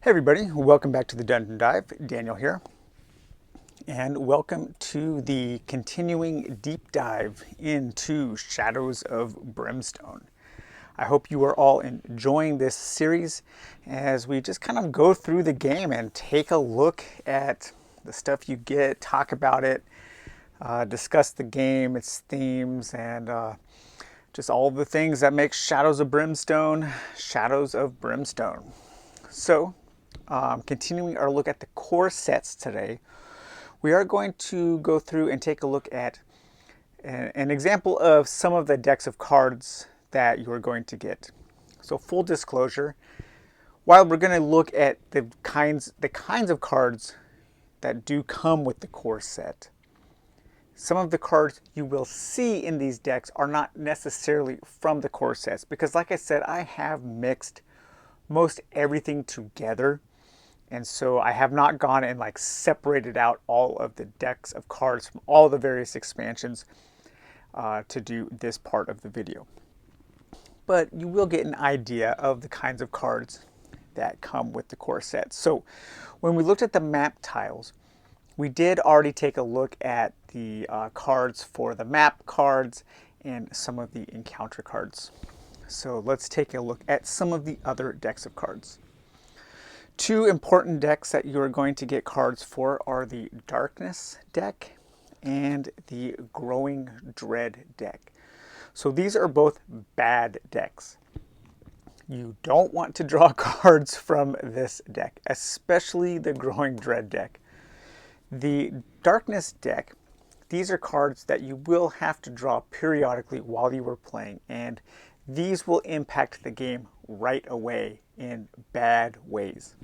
Hey everybody, welcome back to the Dungeon Dive. Daniel here, and welcome to the continuing deep dive into Shadows of Brimstone. I hope you are all enjoying this series as we just kind of go through the game and take a look at the stuff you get, talk about it, discuss the game, its themes, and just all the things that make Shadows of Brimstone, Shadows of Brimstone. So, continuing our look at the core sets today, we are going to go through and take a look at an example of some of the decks of cards that you are going to get. So full disclosure, while we're going to look at the kinds of cards that do come with the core set, some of the cards you will see in these decks are not necessarily from the core sets because, like I said, I have mixed most everything together. And so I have not gone and separated out all of the decks of cards from all the various expansions to do this part of the video. But you will get an idea of the kinds of cards that come with the core set. So when we looked at the map tiles, we did already take a look at the cards for the map cards and some of the encounter cards. So let's take a look at some of the other decks of cards. Two important decks that you are going to get cards for are the Darkness deck and the Growing Dread deck. So these are both bad decks. You don't want to draw cards from this deck, especially the Growing Dread deck. The Darkness deck, these are cards that you will have to draw periodically while you are playing, and these will impact the game right away in bad ways.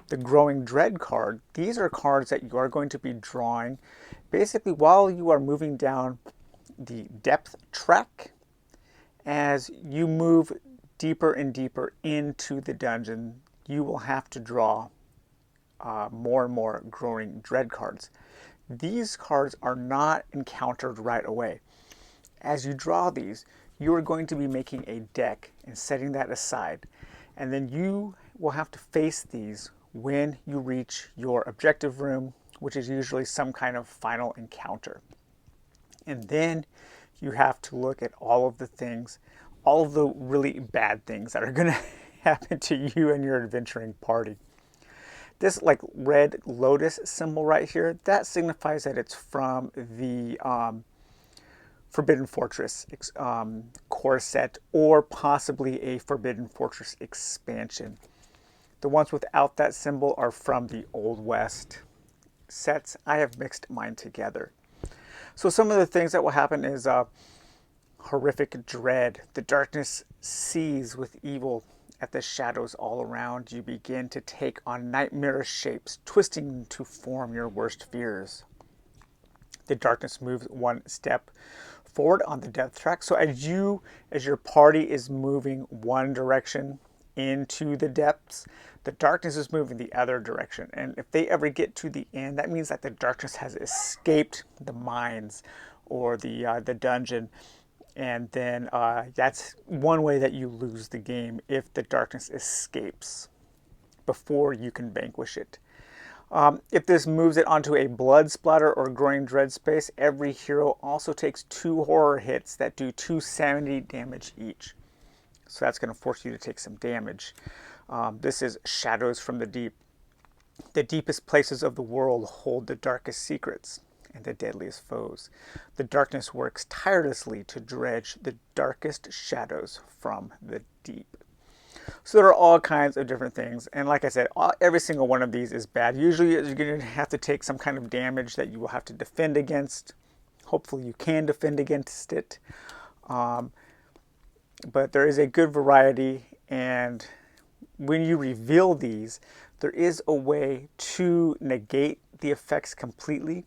The Growing Dread card, these are cards that you are going to be drawing basically while you are moving down the depth track. As you move deeper and deeper into the dungeon, you will have to draw more and more Growing Dread cards. These cards are not encountered right away. As you draw these, you are going to be making a deck and setting that aside. And then you will have to face these when you reach your objective room, which is usually some kind of final encounter. And then you have to look at all of the things, all of the really bad things that are going to happen to you and your adventuring party. This red lotus symbol right here, that signifies that it's from the Forbidden Fortress core set, or possibly a Forbidden Fortress expansion. The ones without that symbol are from the Old West sets. I have mixed mine together. So some of the things that will happen is horrific dread. The darkness sees with evil at the shadows all around. You begin to take on nightmarish shapes, twisting to form your worst fears. The darkness moves one step forward on the depth track. So as your party is moving one direction into the depths, the darkness is moving the other direction. And if they ever get to the end, that means that the darkness has escaped the mines or the dungeon. And then that's one way that you lose the game, if the darkness escapes before you can vanquish it. If this moves it onto a blood splatter or Growing Dread space, every hero also takes 2 horror hits that do 270 damage each. So that's going to force you to take some damage. This is Shadows from the Deep. The deepest places of the world hold the darkest secrets and the deadliest foes. The darkness works tirelessly to dredge the darkest shadows from the deep. So there are all kinds of different things. And like I said, every single one of these is bad. Usually you're going to have to take some kind of damage that you will have to defend against. Hopefully you can defend against it. But there is a good variety, and when you reveal these, there is a way to negate the effects completely,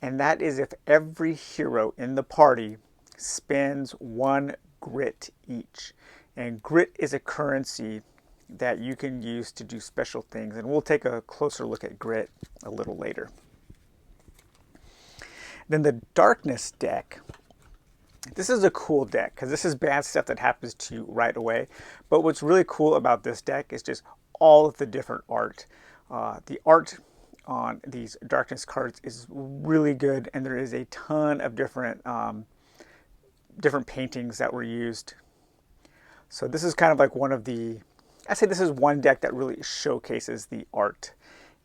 and that is if every hero in the party spends 1 grit each. And grit is a currency that you can use to do special things, and we'll take a closer look at grit a little later. Then the Darkness deck. This is a cool deck because this is bad stuff that happens to you right away. But what's really cool about this deck is just all of the different art. The art on these darkness cards is really good, and there is a ton of different different paintings that were used. So this is kind of like one of the, I say this is one deck that really showcases the art.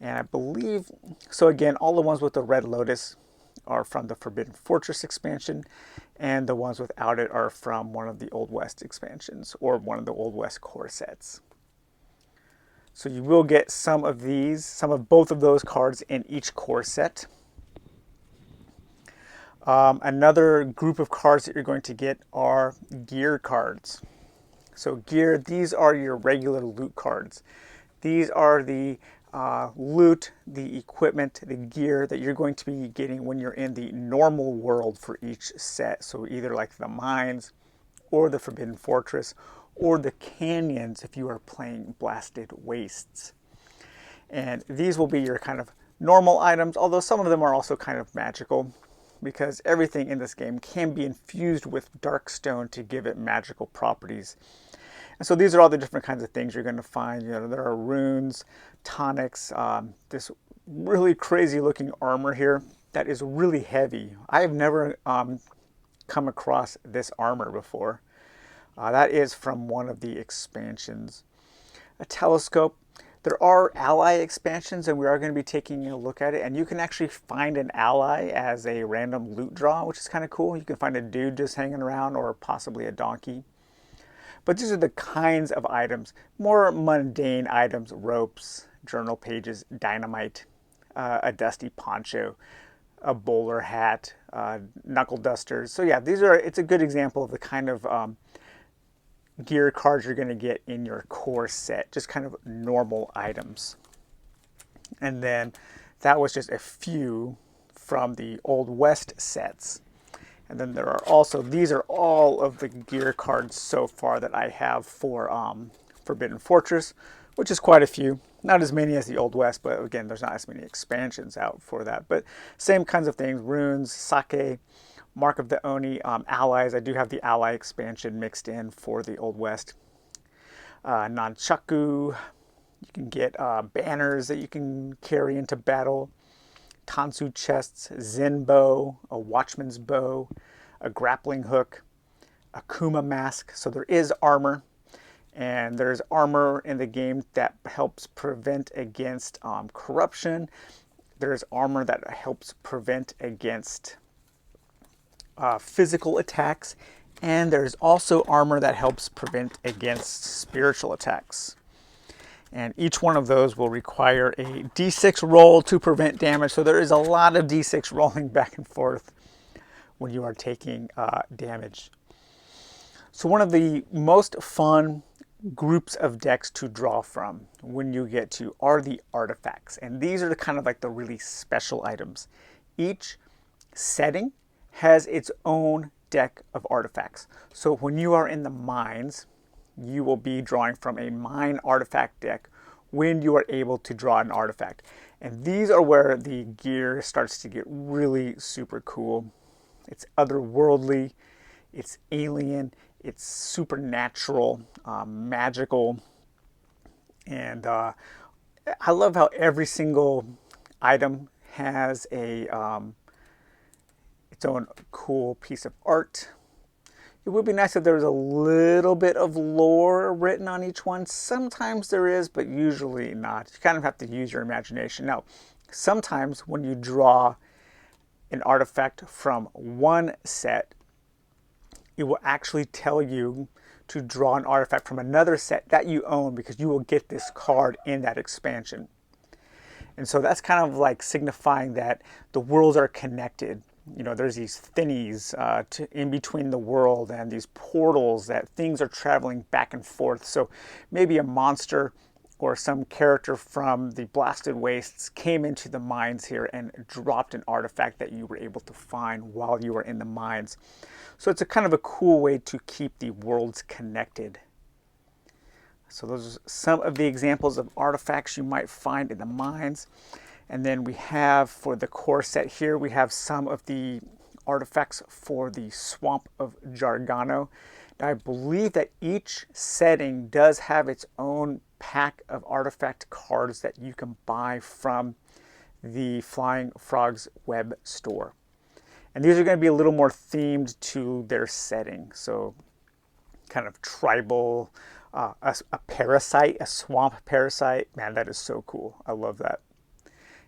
And I believe, so again, all the ones with the Red Lotus are from the Forbidden Fortress expansion, and the ones without it are from one of the Old West expansions, or one of the Old West core sets. So you will get some of these, some of both of those cards in each core set. Another group of cards that you're going to get are gear cards. So gear, these are your regular loot cards. These are the loot, the equipment, the gear that you're going to be getting when you're in the normal world for each set. So either like the mines, or the Forbidden Fortress, or the canyons if you are playing Blasted Wastes. And these will be your kind of normal items, although some of them are also kind of magical, because everything in this game can be infused with Darkstone to give it magical properties. And so these are all the different kinds of things you're going to find. You know, there are runes, tonics, this really crazy looking armor here that is really heavy. I have never come across this armor before. That is from one of the expansions. A telescope. There are ally expansions, and we are going to be taking a look at it. And you can actually find an ally as a random loot draw, which is kind of cool. You can find a dude just hanging around, or possibly a donkey. But these are the kinds of items, more mundane items: ropes, journal pages, dynamite, a dusty poncho, a bowler hat, knuckle dusters. So yeah, it's a good example of the kind of gear cards you're going to get in your core set, just kind of normal items. And then that was just a few from the Old West sets. And then there are also, these are all of the gear cards so far that I have for Forbidden Fortress, which is quite a few. Not as many as the Old West, but again, there's not as many expansions out for that. But same kinds of things: runes, sake, Mark of the Oni, allies. I do have the ally expansion mixed in for the Old West. Nunchaku. You can get banners that you can carry into battle. Tansu chests, Zen bow, a watchman's bow, a grappling hook, a Kuma mask. So there is armor, and there's armor in the game that helps prevent against corruption. There's armor that helps prevent against physical attacks, and there's also armor that helps prevent against spiritual attacks. And each one of those will require a d6 roll to prevent damage. So there is a lot of d6 rolling back and forth when you are taking damage. So one of the most fun groups of decks to draw from when you get to are the artifacts. And these are the kind of like the really special items. Each setting has its own deck of artifacts. So when you are in the mines, you will be drawing from a mine artifact deck when you are able to draw an artifact. And these are where the gear starts to get really super cool. It's otherworldly, it's alien, it's supernatural, magical. And I love how every single item has its own cool piece of art. It would be nice if there was a little bit of lore written on each one. Sometimes there is, but usually not. You kind of have to use your imagination. Now, sometimes when you draw an artifact from one set, it will actually tell you to draw an artifact from another set that you own, because you will get this card in that expansion. And so that's kind of like signifying that the worlds are connected. You know, there's these thinnies in between the world, and these portals that things are traveling back and forth. So maybe a monster or some character from the Blasted Wastes came into the mines here and dropped an artifact that you were able to find while you were in the mines. So it's a kind of a cool way to keep the worlds connected. So those are some of the examples of artifacts you might find in the mines. And then we have, for the core set here, we have some of the artifacts for the Swamp of Jargano. Now, I believe that each setting does have its own pack of artifact cards that you can buy from the Flying Frogs web store. And these are going to be a little more themed to their setting. So kind of tribal, a parasite, a swamp parasite. Man, that is so cool. I love that.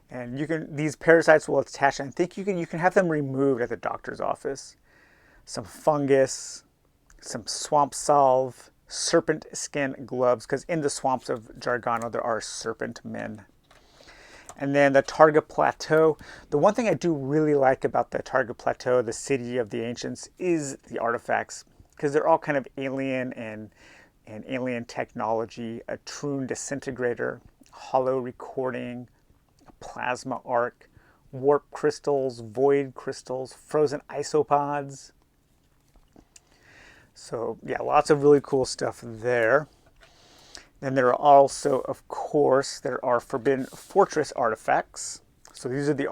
And these parasites will attach, and I think you can have them removed at the doctor's office. Some fungus, some swamp salve, serpent skin gloves, because in the swamps of Jargano there are serpent men. And then the Targa Plateau. The one thing I do really like about the Targa Plateau, the city of the ancients, is the artifacts, because they're all kind of alien and alien technology. A Troon disintegrator, hollow recording, a plasma arc, warp crystals, void crystals, frozen isopods. So yeah, lots of really cool stuff there. Then there are also, of course, there are Forbidden Fortress artifacts. So these are the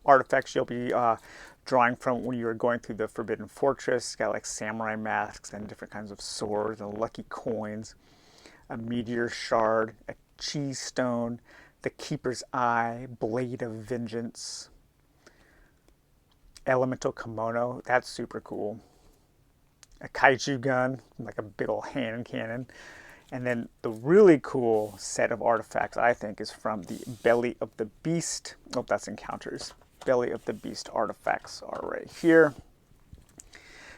artifacts you'll be drawing from when you're going through the Forbidden Fortress. Got like samurai masks and different kinds of swords and lucky coins, a meteor shard, a chi stone, the Keeper's Eye, Blade of Vengeance, elemental kimono. That's super cool. A kaiju gun, like a big old hand cannon. And then the really cool set of artifacts, I think, is from the Belly of the Beast. Oh, that's encounters. Belly of the Beast artifacts are right here.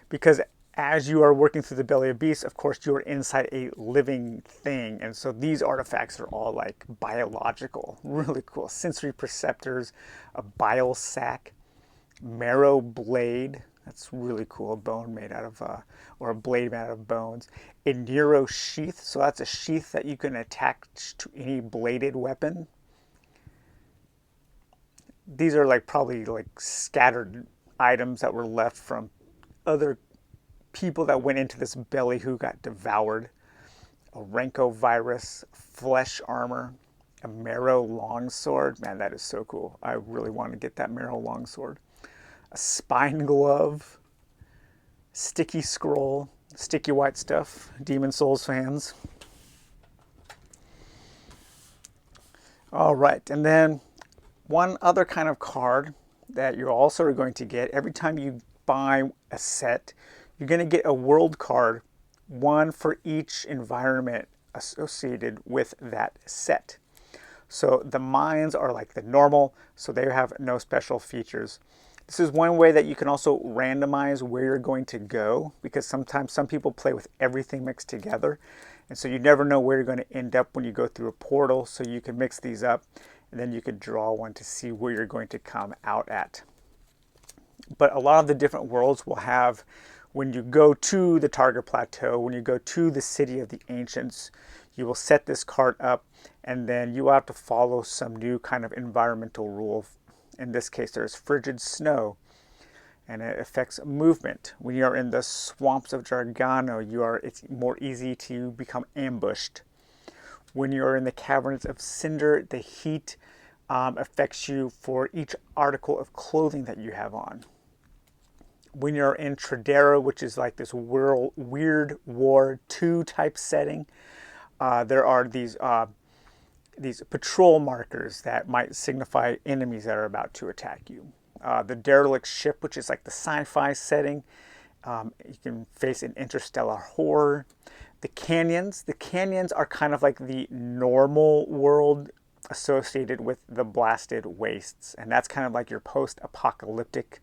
Because as you are working through the Belly of Beast, of course, you are inside a living thing. And so these artifacts are all like biological. Really cool. Sensory perceptors, a bile sac, marrow blade. That's really cool. A bone made out of, or a blade made out of bones. A Nero sheath. So that's a sheath that you can attach to any bladed weapon. These are like probably like scattered items that were left from other people that went into this belly who got devoured. A Renko virus, flesh armor, a marrow longsword. Man, that is so cool. I really want to get that marrow longsword. A spine glove, sticky scroll, sticky white stuff, Demon Souls fans. All right, and then one other kind of card that you're also going to get every time you buy a set, you're going to get a world card, one for each environment associated with that set. So the mines are like the normal, so they have no special features. This is one way that you can also randomize where you're going to go, because sometimes some people play with everything mixed together. And so you never know where you're going to end up when you go through a portal. So you can mix these up and then you could draw one to see where you're going to come out at. But a lot of the different worlds will have, when you go to the Targa Plateau, when you go to the City of the Ancients, you will set this card up and then you have to follow some new kind of environmental rule. In this case, there's frigid snow, and it affects movement. When you are in the swamps of Jargano, it's more easy to become ambushed. When you are in the caverns of Cinder, the heat affects you for each article of clothing that you have on. When you're in Tradera, which is like this weird War II type setting, there are these patrol markers that might signify enemies that are about to attack you. The derelict ship, which is like the sci-fi setting, you can face an interstellar horror. The canyons are kind of like the normal world associated with the blasted wastes, and that's kind of like your post-apocalyptic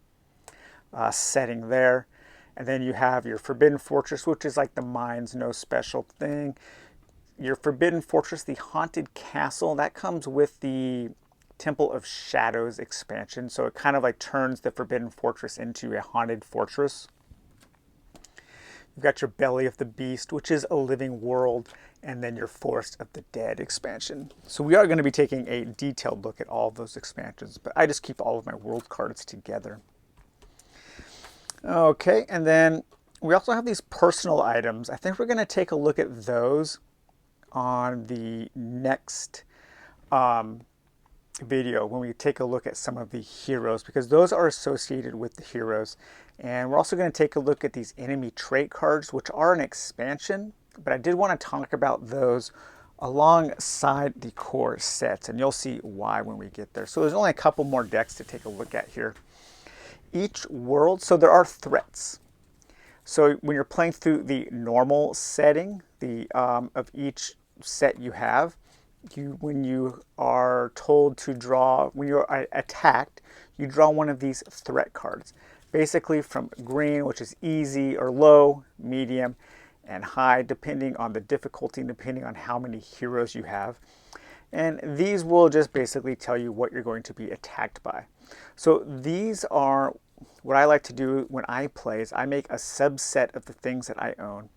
setting there. And then you have your Forbidden Fortress, which is like the mines, no special thing. Your Forbidden Fortress, the Haunted Castle, that comes with the Temple of Shadows expansion. So it kind of like turns the Forbidden Fortress into a haunted fortress. You've got your Belly of the Beast, which is a living world, and then your Forest of the Dead expansion. So we are going to be taking a detailed look at all of those expansions, but I just keep all of my world cards together. Okay, and then we also have these personal items. I think we're going to take a look at those on the next video when we take a look at some of the heroes, because those are associated with the heroes. And we're also going to take a look at these enemy trait cards, which are an expansion, but I did want to talk about those alongside the core sets, and you'll see why when we get there. So there's only a couple more decks to take a look at here. Each world, so there are threats. So when you're playing through the normal setting, of each set you have, when you are told to draw, when you're attacked, you draw one of these threat cards. Basically from green, which is easy or low, medium, and high, depending on the difficulty, depending on how many heroes you have. And these will just basically tell you what you're going to be attacked by. So these are what I like to do when I play is I make a subset of the things that I own.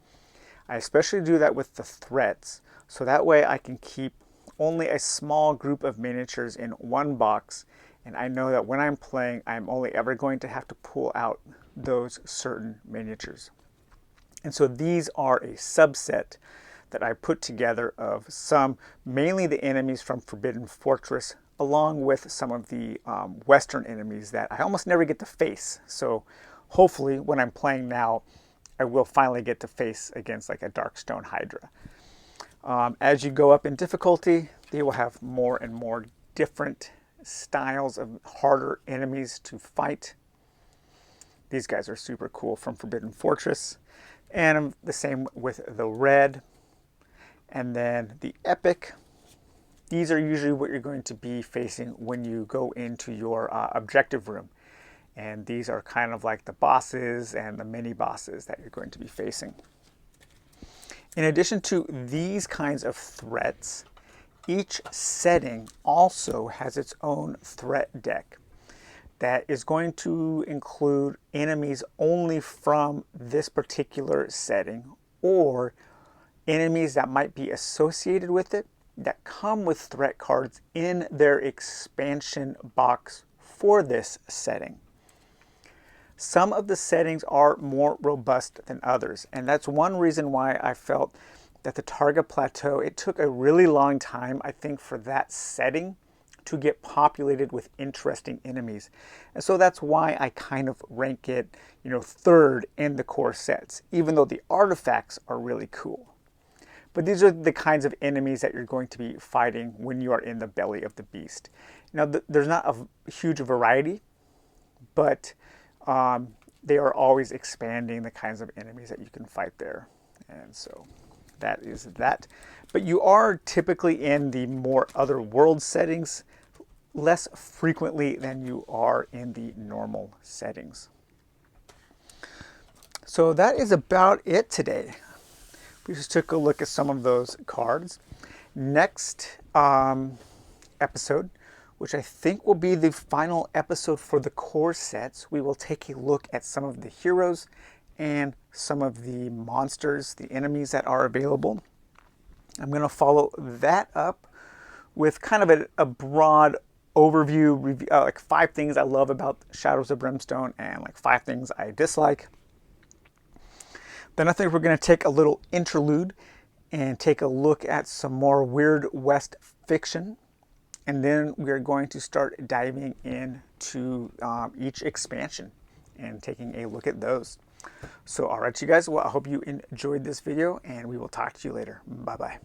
I especially do that with the threats, so that way I can keep only a small group of miniatures in one box, and I know that when I'm playing, I'm only ever going to have to pull out those certain miniatures. And so these are a subset that I put together of some, mainly the enemies from Forbidden Fortress, along with some of the Western enemies that I almost never get to face. So hopefully when I'm playing now, I will finally get to face against like a Darkstone Hydra. As you go up in difficulty, they will have more and more different styles of harder enemies to fight. These guys are super cool from Forbidden Fortress. And the same with the red. And then the epic. These are usually what you're going to be facing when you go into your objective room. And these are kind of like the bosses and the mini bosses that you're going to be facing. In addition to these kinds of threats, each setting also has its own threat deck that is going to include enemies only from this particular setting, or enemies that might be associated with it that come with threat cards in their expansion box for this setting. Some of the settings are more robust than others, and that's one reason why I felt that the Targa Plateau, it took a really long time, I think, for that setting to get populated with interesting enemies. And so that's why I kind of rank it, third in the core sets, even though the artifacts are really cool. But these are the kinds of enemies that you're going to be fighting when you are in the belly of the beast. Now, there's not a huge variety, but they are always expanding the kinds of enemies that you can fight there. And so that is that. But you are typically in the more other world settings less frequently than you are in the normal settings. So that is about it today. We just took a look at some of those cards. Next episode, which I think will be the final episode for the core sets, we will take a look at some of the heroes and some of the monsters, the enemies that are available. I'm going to follow that up with kind of a broad overview review, like 5 things I love about Shadows of Brimstone and like 5 things I dislike. Then I think we're going to take a little interlude and take a look at some more Weird West fiction. And then we're going to start diving into each expansion and taking a look at those. So all right, you guys, well, I hope you enjoyed this video, and we will talk to you later. Bye-bye.